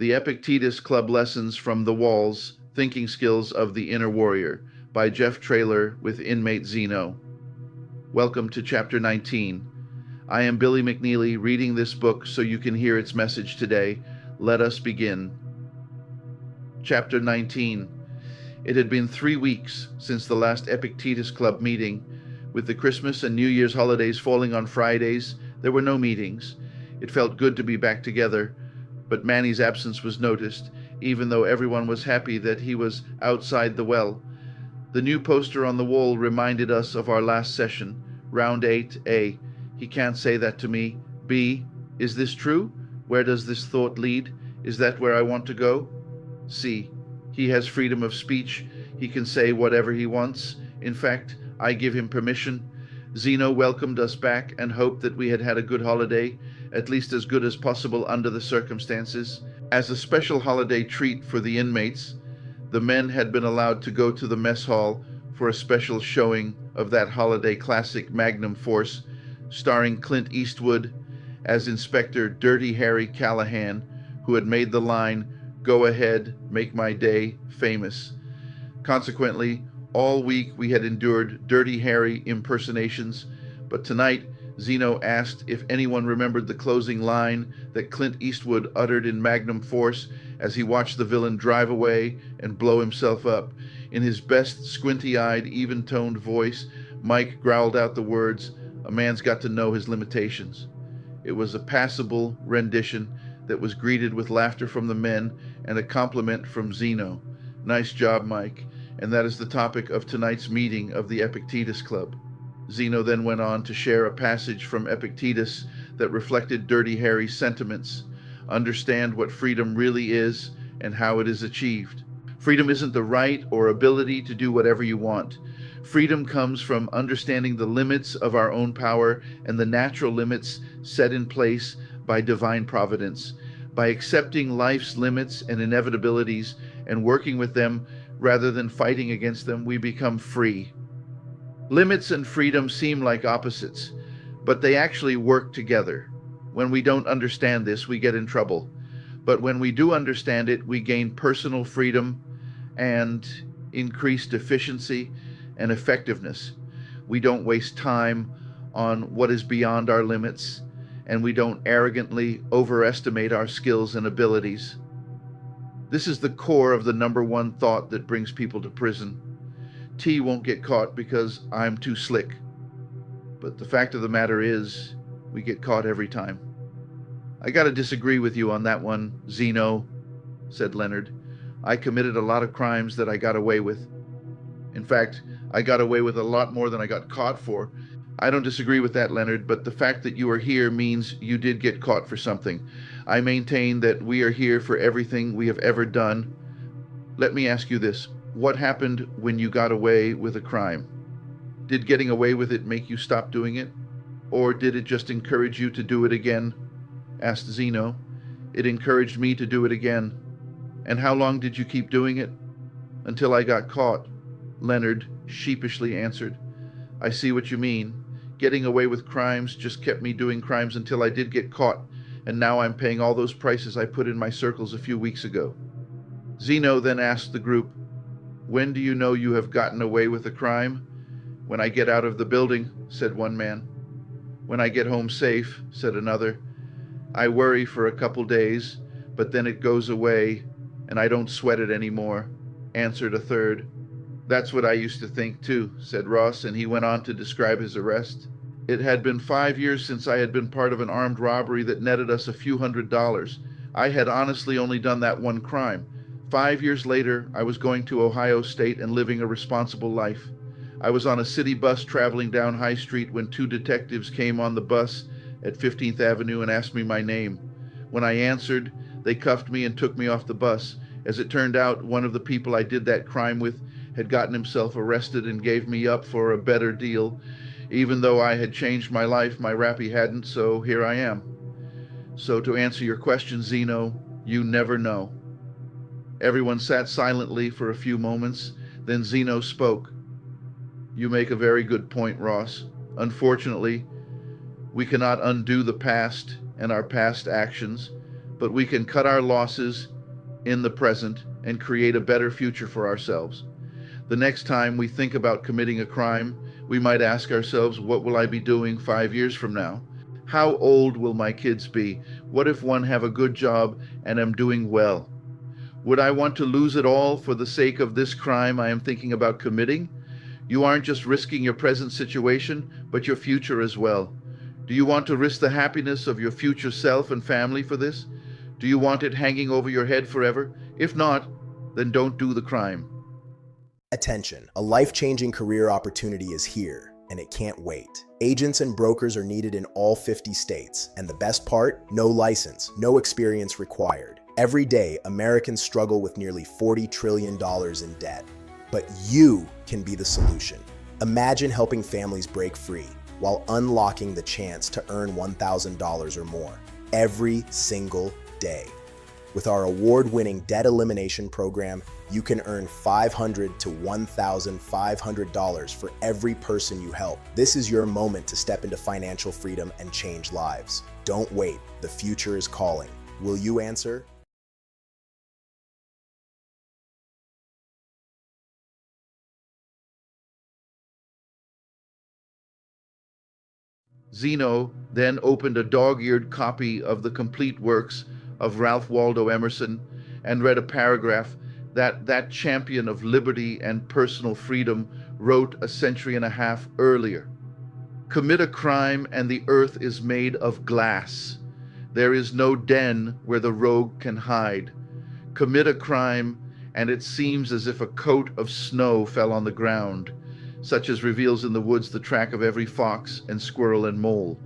The Epictetus Club Lessons from the Walls, Thinking Skills of the Inner Warrior by Jeff Traylor with inmate Zeno. Welcome to Chapter 19. I am Billy McNeely reading this book so you can hear its message today. Let us begin. Chapter 19. It had been 3 weeks since the last Epictetus Club meeting. With the Christmas and New Year's holidays falling on Fridays, there were no meetings. It felt good to be back together, but Manny's absence was noticed, even though everyone was happy that he was outside the well. The new poster on the wall reminded us of our last session, Round 8, A. He can't say that to me. B. Is this true? Where does this thought lead? Is that where I want to go? C. He has freedom of speech. He can say whatever he wants. In fact, I give him permission. Zeno welcomed us back and hoped that we had had a good holiday, at least as good as possible under the circumstances. As a special holiday treat for the inmates, the men had been allowed to go to the mess hall for a special showing of that holiday classic Magnum Force, starring Clint Eastwood as Inspector Dirty Harry Callahan, who had made the line, "Go ahead, make my day," famous. Consequently, all week we had endured Dirty Harry impersonations, but tonight Zeno asked if anyone remembered the closing line that Clint Eastwood uttered in Magnum Force as he watched the villain drive away and blow himself up. In his best squinty-eyed, even-toned voice, Mike growled out the words, "A man's got to know his limitations." It was a passable rendition that was greeted with laughter from the men and a compliment from Zeno. "Nice job, Mike." And that is the topic of tonight's meeting of the Epictetus Club. Zeno then went on to share a passage from Epictetus that reflected Dirty Harry's sentiments. Understand what freedom really is and how it is achieved. Freedom isn't the right or ability to do whatever you want. Freedom comes from understanding the limits of our own power and the natural limits set in place by divine providence. By accepting life's limits and inevitabilities and working with them rather than fighting against them, we become free. Limits and freedom seem like opposites, but they actually work together. When we don't understand this, we get in trouble. But when we do understand it, we gain personal freedom and increased efficiency and effectiveness. We don't waste time on what is beyond our limits, and we don't arrogantly overestimate our skills and abilities. This is the core of the number one thought that brings people to prison. T won't get caught because I'm too slick. But the fact of the matter is, we get caught every time. "I gotta disagree with you on that one, Zeno," said Leonard. "I committed a lot of crimes that I got away with. In fact, I got away with a lot more than I got caught for." "I don't disagree with that, Leonard, but the fact that you are here means you did get caught for something. I maintain that we are here for everything we have ever done. Let me ask you this. What happened when you got away with a crime? Did getting away with it make you stop doing it? Or did it just encourage you to do it again?" asked Zeno. "It encouraged me to do it again." "And how long did you keep doing it?" "Until I got caught," Leonard sheepishly answered. "I see what you mean. Getting away with crimes just kept me doing crimes until I did get caught, and now I'm paying all those prices I put in my circles a few weeks ago." Zeno then asked the group, "When do you know you have gotten away with a crime?" "When I get out of the building," said one man. "When I get home safe," said another. "I worry for a couple days, but then it goes away, and I don't sweat it anymore," answered a third. "That's what I used to think too," said Ross, and he went on to describe his arrest. "It had been 5 years since I had been part of an armed robbery that netted us a few $100s. I had honestly only done that one crime. 5 years later, I was going to Ohio State and living a responsible life. I was on a city bus traveling down High Street when 2 detectives came on the bus at 15th Avenue and asked me my name. When I answered, they cuffed me and took me off the bus. As it turned out, one of the people I did that crime with had gotten himself arrested and gave me up for a better deal. Even though I had changed my life, my rappy hadn't, so here I am." So to answer your question, Zeno, you never know. Everyone sat silently for a few moments. Then Zeno spoke. "You make a very good point, Ross. Unfortunately, we cannot undo the past and our past actions, but we can cut our losses in the present and create a better future for ourselves. The next time we think about committing a crime, we might ask ourselves, what will I be doing 5 years from now? How old will my kids be? What if one have a good job and am doing well? Would I want to lose it all for the sake of this crime I am thinking about committing? You aren't just risking your present situation, but your future as well. Do you want to risk the happiness of your future self and family for this? Do you want it hanging over your head forever? If not, then don't do the crime. Attention, a life-changing career opportunity is here, and it can't wait. Agents and brokers are needed in all 50 states, and the best part? No license, no experience required. Every day, Americans struggle with nearly $40 trillion in debt. But you can be the solution. Imagine helping families break free while unlocking the chance to earn $1,000 or more every single day. With our award-winning debt elimination program, you can earn $500 to $1,500 for every person you help. This is your moment to step into financial freedom and change lives. Don't wait. The future is calling. Will you answer? Zeno then opened a dog-eared copy of the complete works of Ralph Waldo Emerson and read a paragraph that champion of liberty and personal freedom wrote a century and a half earlier. Commit a crime and the earth is made of glass. There is no den where the rogue can hide. Commit a crime and it seems as if a coat of snow fell on the ground, such as reveals in the woods the track of every fox and squirrel and mole.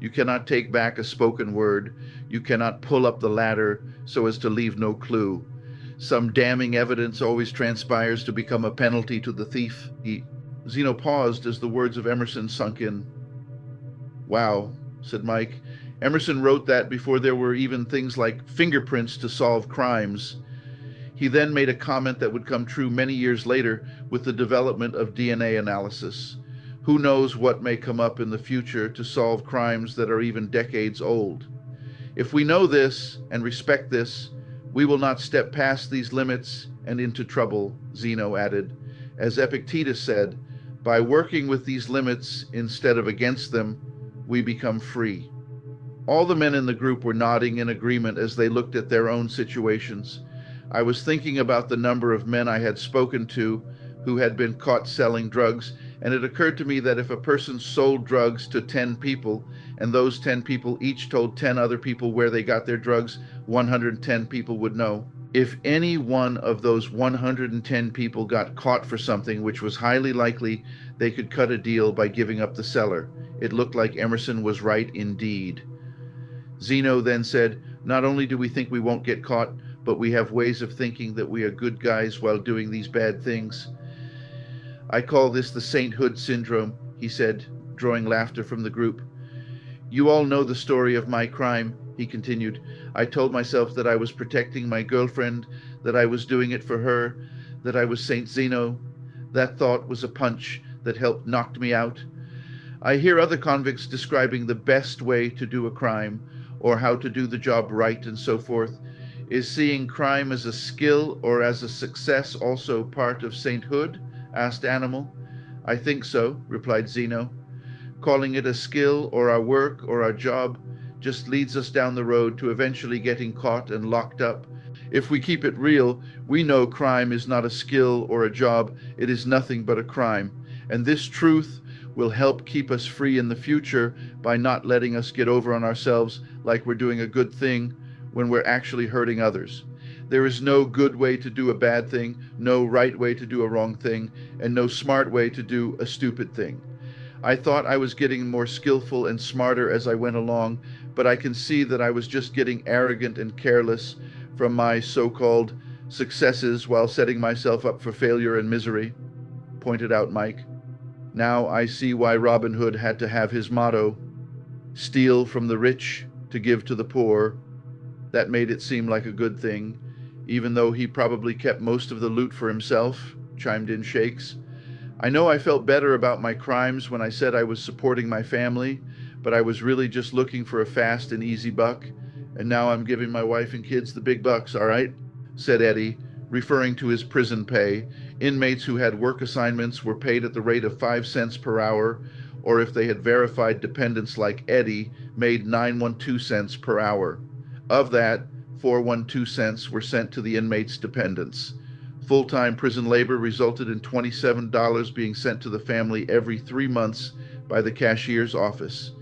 You cannot take back a spoken word. You cannot pull up the ladder so as to leave no clue. Some damning evidence always transpires to become a penalty to the thief. Zeno paused as the words of Emerson sunk in. Wow, said Mike. Emerson wrote that before there were even things like fingerprints to solve crimes. He then made a comment that would come true many years later with the development of DNA analysis. Who knows what may come up in the future to solve crimes that are even decades old. If we know this and respect this, we will not step past these limits and into trouble, Zeno added. As Epictetus said, by working with these limits instead of against them, we become free. All the men in the group were nodding in agreement as they looked at their own situations. I was thinking about the number of men I had spoken to who had been caught selling drugs, and it occurred to me that if a person sold drugs to 10 people, and those 10 people each told 10 other people where they got their drugs, 110 people would know. If any one of those 110 people got caught for something which was highly likely, they could cut a deal by giving up the seller. It looked like Emerson was right indeed. Zeno then said, not only do we think we won't get caught, but we have ways of thinking that we are good guys while doing these bad things. I call this the sainthood syndrome, he said, drawing laughter from the group. You all know the story of my crime, he continued. I told myself that I was protecting my girlfriend, that I was doing it for her, that I was Saint Zeno. That thought was a punch that helped knock me out. I hear other convicts describing the best way to do a crime, or how to do the job right and so forth. Is seeing crime as a skill or as a success also part of sainthood? Asked Animal. I think so, replied Zeno. Calling it a skill or our work or our job just leads us down the road to eventually getting caught and locked up. If we keep it real, we know crime is not a skill or a job, it is nothing but a crime. And this truth will help keep us free in the future by not letting us get over on ourselves like we're doing a good thing when we're actually hurting others. There is no good way to do a bad thing, no right way to do a wrong thing, and no smart way to do a stupid thing. I thought I was getting more skillful and smarter as I went along, but I can see that I was just getting arrogant and careless from my so-called successes while setting myself up for failure and misery, pointed out Mike. Now I see why Robin Hood had to have his motto, steal from the rich to give to the poor. That made it seem like a good thing, even though he probably kept most of the loot for himself, chimed in Shakes. I know I felt better about my crimes when I said I was supporting my family, but I was really just looking for a fast and easy buck, And now I'm giving my wife and kids the big bucks, all right? Said Eddie, referring to his prison pay. Inmates who had work assignments were paid at the rate of 5 cents per hour, or if they had verified dependents like Eddie, made 912 cents per hour. Of that, 412 cents were sent to the inmates' dependents. Full-time prison labor resulted in $27 being sent to the family every 3 months by the cashier's office.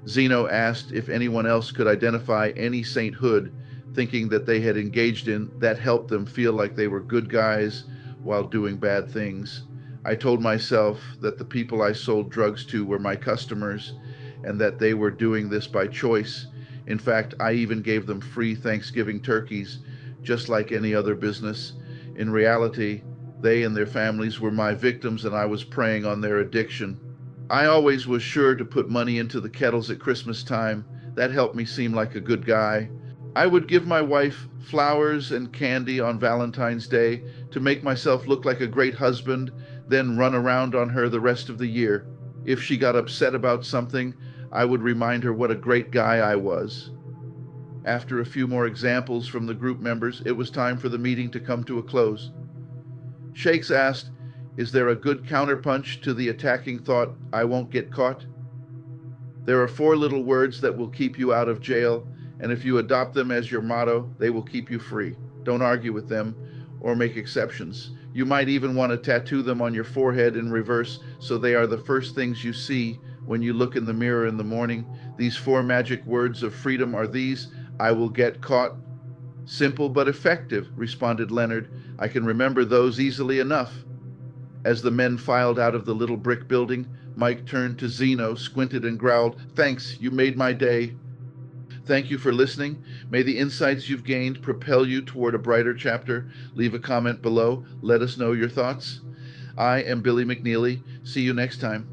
Zeno asked if anyone else could identify any sainthood, thinking that they had engaged in that helped them feel like they were good guys while doing bad things. I told myself that the people I sold drugs to were my customers and that they were doing this by choice. In fact, I even gave them free Thanksgiving turkeys, just like any other business. In reality, they and their families were my victims and I was preying on their addiction. I always was sure to put money into the kettles at Christmas time. That helped me seem like a good guy. I would give my wife flowers and candy on Valentine's Day to make myself look like a great husband, then run around on her the rest of the year. If she got upset about something, I would remind her what a great guy I was. After a few more examples from the group members, it was time for the meeting to come to a close. Shakes asked, "Is there a good counterpunch to the attacking thought, 'I won't get caught'? There are 4 little words that will keep you out of jail, and if you adopt them as your motto, they will keep you free. Don't argue with them or make exceptions. You might even want to tattoo them on your forehead in reverse so they are the first things you see when you look in the mirror in the morning. These 4 magic words of freedom are these: I will get caught." "Simple but effective," responded Leonard. "I can remember those easily enough." As the men filed out of the little brick building, Mike turned to Zeno, squinted and growled, "Thanks, you made my day." Thank you for listening. May the insights you've gained propel you toward a brighter chapter. Leave a comment below. Let us know your thoughts. I am Billy McNeely. See you next time.